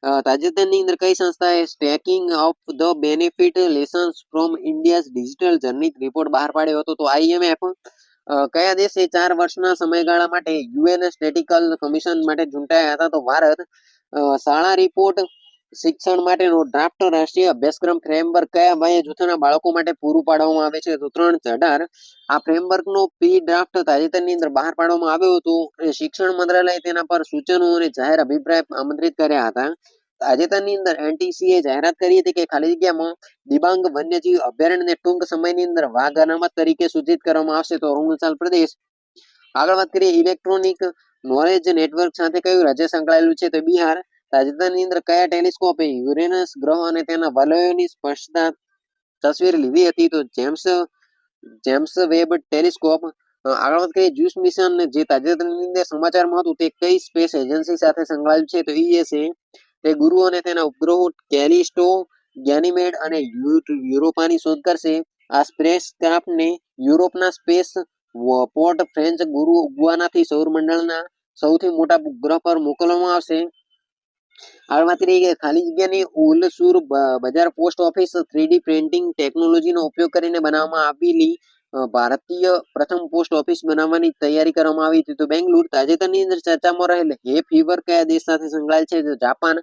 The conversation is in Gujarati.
તાજેતરની અંદર કઈ સંસ્થાએ stacking of the benefit lessons from India's digital journey report બહાર પાડ્યો હતો? તો IMF કયા દેશે 4 વર્ષના સમયગાળા માટે યુએન સ્ટેટિકલ કમિશન માટે ચૂંટાયા હતા? તો ભારત. શાળા રિપોર્ટ શિક્ષણ માટેનો ડ્રાફ્ટ રાષ્ટ્રીય અભ્યાસક્રમ ફ્રેમવર્ક કયા વય જૂથના બાળકો માટે પૂરું પાડવામાં આવે છે? તો 3-18. આ ફ્રેમવર્કનો પ્રી ડ્રાફ્ટ તાજેતરની અંદર બહાર પાડવામાં આવ્યો હતો અને શિક્ષણ મંત્રાલય તેના પર સૂચનો અને જાહેર અભિપ્રાય આમંત્રિત કર્યા હતા. તાજેતરની અંદર NTCએ જાહેરાત કરી હતી કે ખાલી જગ્યામાં દિબાંગ વન્યજીવ અભયારણ્યને ટૂંક સમયની અંદર વાઘ અનામત તરીકે સૂચિત કરવામાં આવશે. તો અરુણાચલ પ્રદેશ. આગળ વાત કરીએ ઇલેક્ટ્રોનિક નોલેજ નેટવર્ક સાથે કયું રાજ્ય સંકળાયેલું છે? તો બિહાર. તાજેતરની અંદર કયા ટેલિસ્કોપે યુરેનસ ગ્રહ અને તેના વલયોની સ્પષ્ટતા તસવીર લીધી હતી? તો જેમ્સ વેબ ટેલિસ્કોપ. આગળ વાત કરીએ જ્યુસ મિશન જે તાજેતરની અંદર સમાચારમાં હતું તે કઈ સ્પેસ એજન્સી સાથે સંકળાયેલું છે? તો ESA. તે ગુરુ અને તેના ઉપગ્રહો કેલિસ્ટો, ગેનીમેડ અને યુરોપાની શોધ કરશે. આ સ્પેસ ક્રાફ્ટને યુરોપના સ્પેસ પોર્ટ ફ્રેન્ચ ગુરુ ગુઆનાથી સૌરમંડળના સૌથી મોટા ઉપગ્રહ પર મોકલવામાં આવશે. આગળ વાત કરીએ કે ખાલી જગ્યાની ઉલસુર બજાર પોસ્ટ ઓફિસ 3D પ્રિન્ટિંગ ટેકનોલોજીનો ઉપયોગ કરીને બનાવવામાં આવેલી ભારતીય પ્રથમ પોસ્ટ ઓફિસ બનાવવાની તૈયારી કરવામાં આવી હતી. તો બેંગ્લુરુ. તાજેતરની અંદર ચર્ચામાં રહેલ હે ફીવર કયા દેશ સાથે સંકળાયેલ છે? તો જાપાન.